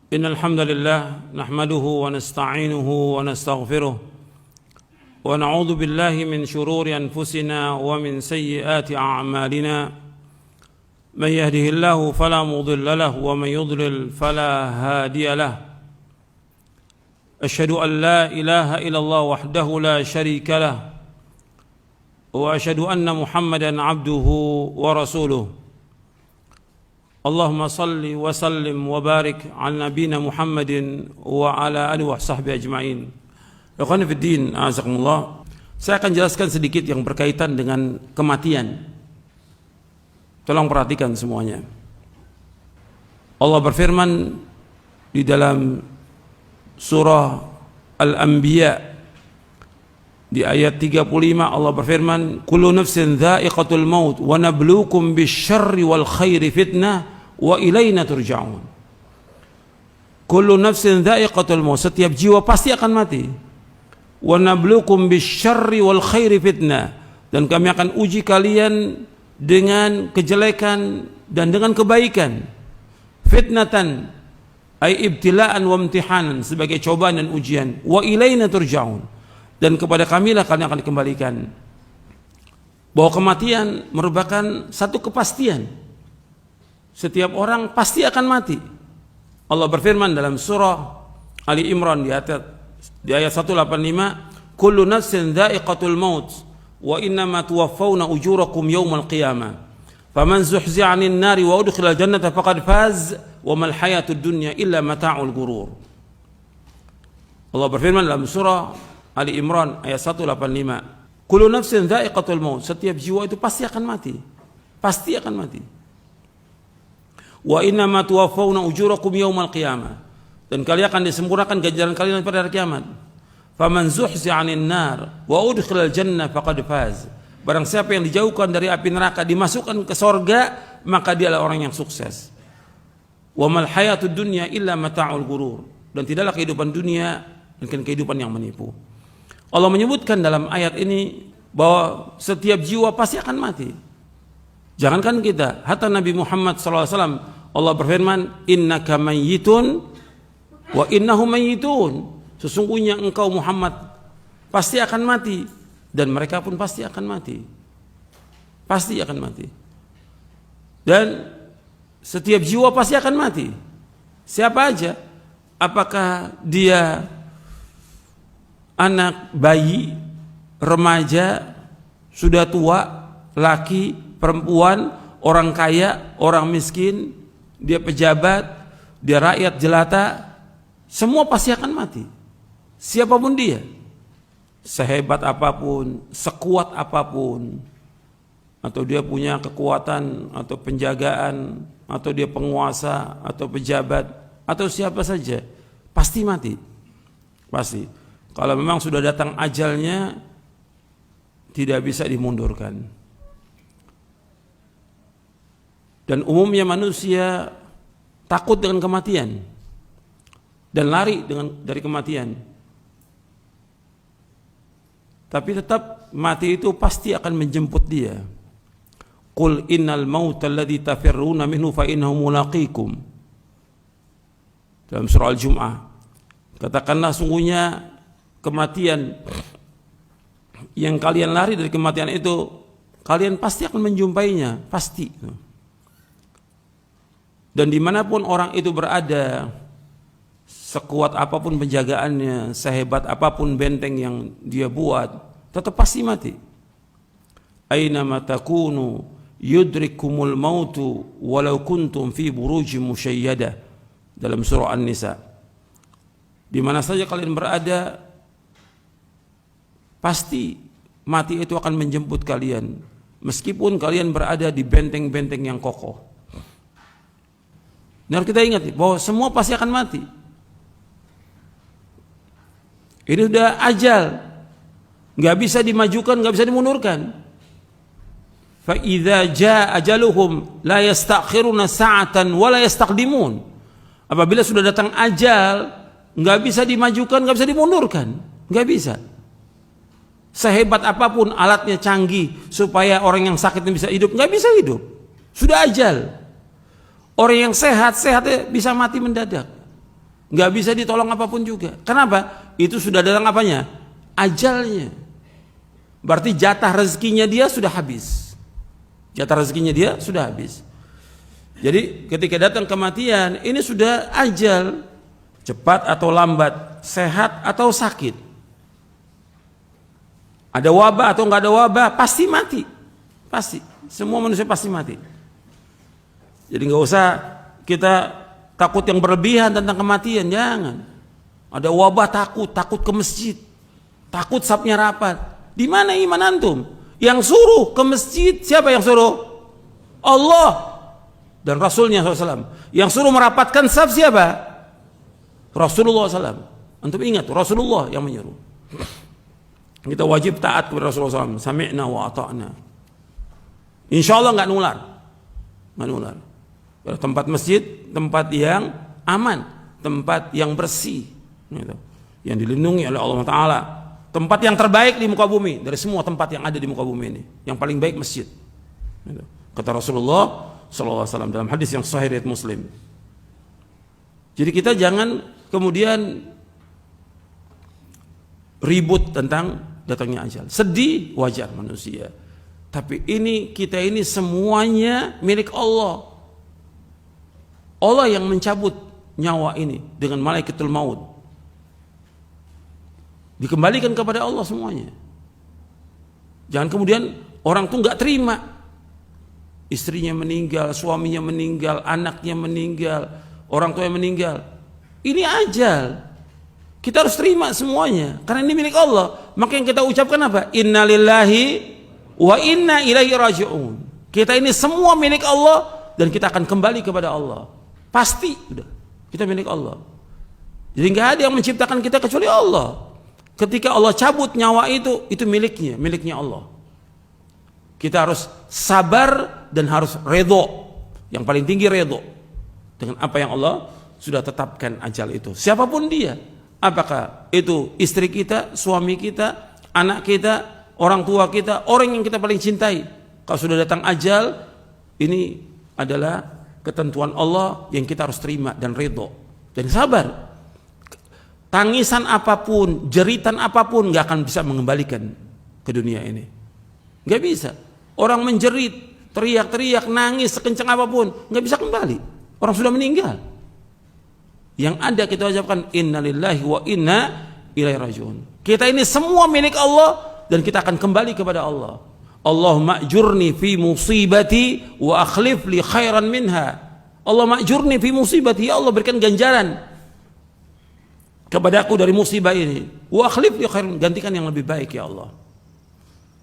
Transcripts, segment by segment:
إن الحمد لله نحمده ونستعينه ونستغفره ونعوذ بالله من شرور أنفسنا ومن سيئات أعمالنا من يهده الله فلا مضل له ومن يضلل فلا هادي له أشهد أن لا إله إلا الله وحده لا شريك له وأشهد أن محمدا عبده ورسوله اللهم صل وسلم وبارك على نبينا محمد وعلى آله وصحبه أجمعين. Ikhwan fiddin, azakumullah. Saya akan jelaskan sedikit yang berkaitan dengan kematian. Tolong perhatikan semuanya. Allah berfirman di dalam surah Al-Anbiya di ayat 35, Allah berfirman, kullu nafsin dha'iqatul maut wa nabluukum bisyarri wal khairi fitnah wa ilaina turja'un. Kullu nafsin dha'iqatul maut, setiap jiwa pasti akan mati. Wa nabluukum bisyarri wal khairi fitnah, dan kami akan uji kalian dengan kejelekan dan dengan kebaikan. Fitnatan ay ibtila'an wa imtihanan, sebagai cobaan dan ujian. Wa ilaina turja'un, dan kepada kamilah kalian akan dikembalikan. Bahwa kematian merupakan satu kepastian. Setiap orang pasti akan mati. Allah berfirman dalam surah Ali Imran di ayat 185, kullu nafsin dha'iqatul maut wa innama tuwaffawna ujurakum yawmal qiyamah faman zuhzi'a 'anil nari wa udkhilal jannata faqad faz wa mal hayatud dunya illa mata'ul ghurur. Allah berfirman dalam surah Ali Imran ayat 185, kullu nafsin dha'iqatul maut, setiap jiwa itu pasti akan mati. Pasti akan mati. Wa innama tuwaffawna ujurakum yawmal qiyamah, dan kalian akan disempurnakan ganjaran kalian pada hari kiamat. Faman zuhzi'a 'anil nar wa udkhilal jannah faqad faz, barang siapa yang dijauhkan dari api neraka dimasukkan ke surga, maka dialah orang yang sukses. Wa mal hayatud dunya illa mata'ul ghurur, dan tidaklah kehidupan dunia melainkan kehidupan yang menipu. Allah menyebutkan dalam ayat ini bahwa setiap jiwa pasti akan mati. Jangankan kita, hatta Nabi Muhammad SAW, Allah berfirman, innaka mayyitun wa innahum mayyitun, sesungguhnya engkau Muhammad pasti akan mati, dan mereka pun pasti akan mati. Pasti akan mati. Dan setiap jiwa pasti akan mati. Siapa aja, apakah dia anak, bayi, remaja, sudah tua, laki, perempuan, orang kaya, orang miskin, dia pejabat, dia rakyat jelata, semua pasti akan mati. Siapapun dia, sehebat apapun, sekuat apapun, atau dia punya kekuatan atau penjagaan, atau dia penguasa atau pejabat, atau siapa saja, pasti mati. Pasti. Kalau memang sudah datang ajalnya, tidak bisa dimundurkan. Dan umumnya manusia takut dengan kematian dan lari dari kematian. Tapi tetap mati itu pasti akan menjemput dia. Qul innal mauta alladzi tafirruna minhu fa innahu mulaqikum. Dalam surah Al-Jum'ah, katakanlah sungguhnya kematian yang kalian lari dari kematian itu, kalian pasti akan menjumpainya, pasti. Dan dimanapun orang itu berada, sekuat apapun penjagaannya, sehebat apapun benteng yang dia buat, tetap pasti mati. Aynama takunu yudrikumul mautu walau kuntum fi burujim musyayyadah, dalam surah An-Nisa. Di mana saja kalian berada, pasti mati itu akan menjemput kalian, meskipun kalian berada di benteng-benteng yang kokoh. Dan kita ingat bahwa semua pasti akan mati. Ini sudah ajal, nggak bisa dimajukan, nggak bisa dimundurkan. Fa idza jaa ajaluhum la yastakhiruna sa'atan wa la yastaqdimun. Apabila sudah datang ajal, nggak bisa dimajukan, nggak bisa dimundurkan, nggak bisa. Sehebat apapun alatnya canggih supaya orang yang sakit bisa hidup, nggak bisa hidup. Sudah ajal. Orang yang sehat bisa mati mendadak. nggak bisa ditolong apapun juga. Kenapa? Itu sudah dalam apanya? Ajalnya. Berarti jatah rezekinya dia sudah habis. Jatah rezekinya dia sudah habis. Jadi ketika datang kematian, ini sudah ajal, cepat atau lambat, sehat atau sakit, ada wabah atau nggak ada wabah, pasti mati, pasti. Semua manusia pasti mati. Jadi nggak usah kita takut yang berlebihan tentang kematian, jangan. Ada wabah takut ke masjid, takut sapnya rapat. Di mana iman antum? Yang suruh ke masjid siapa yang suruh? Allah dan Rasulnya SAW. Yang suruh merapatkan saf siapa? Rasulullah SAW. Antum ingat, Rasulullah yang menyuruh. Kita wajib taat kepada Rasulullah SAW. Sami'na wa ata'na. Insya Allah nggak nular. Tempat masjid, tempat yang aman, tempat yang bersih, gitu, yang dilindungi oleh Allah Ta'ala. Tempat yang terbaik di muka bumi dari semua tempat yang ada di muka bumi ini. Yang paling baik masjid. Gitu. Kata Rasulullah SAW dalam hadis yang sahih riwayat Muslim. Jadi kita jangan kemudian ribut tentang datangnya ajal. Sedih wajar manusia. Tapi kita ini semuanya milik Allah. Allah yang mencabut nyawa ini dengan malaikatul maut. Dikembalikan kepada Allah semuanya. Jangan kemudian orang tuh nggak terima. Istrinya meninggal, suaminya meninggal, anaknya meninggal, orang tuanya meninggal. Ini ajal. Kita harus terima semuanya karena ini milik Allah. Maka yang kita ucapkan apa? Innalillahi wa inna ilaihi raji'un. Kita ini semua milik Allah dan kita akan kembali kepada Allah. Pasti udah. Kita milik Allah. Jadi nggak ada yang menciptakan kita kecuali Allah. Ketika Allah cabut nyawa itu miliknya Allah. Kita harus sabar dan harus redho. Yang paling tinggi redho dengan apa yang Allah sudah tetapkan ajal itu. Siapapun dia, apakah itu istri kita, suami kita, anak kita, orang tua kita, orang yang kita paling cintai. Kalau sudah datang ajal, ini adalah ketentuan Allah yang kita harus terima dan redho dan sabar. Tangisan apapun, jeritan apapun gak akan bisa mengembalikan ke dunia ini. Gak bisa. Orang menjerit, teriak-teriak, nangis sekencang apapun, gak bisa kembali. Orang sudah meninggal. Yang ada kita ucapkan innalillahi wa inna ilaihi raji'un. Kita ini semua milik Allah dan kita akan kembali kepada Allah. Allahumma ajurni fi musibati wa akhlif li khairan minha. Allahumma ajurni fi musibati, ya Allah berikan ganjaran kepadaku dari musibah ini. Wa akhlif li khairan, gantikan yang lebih baik ya Allah.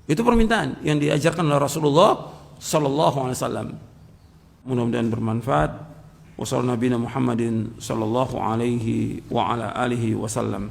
Itu permintaan yang diajarkan oleh Rasulullah sallallahu alaihi wasallam. Mudah-mudahan bermanfaat. Wassallallahu Muhammadin sallallahu alaihi wa ala alihi wasallam.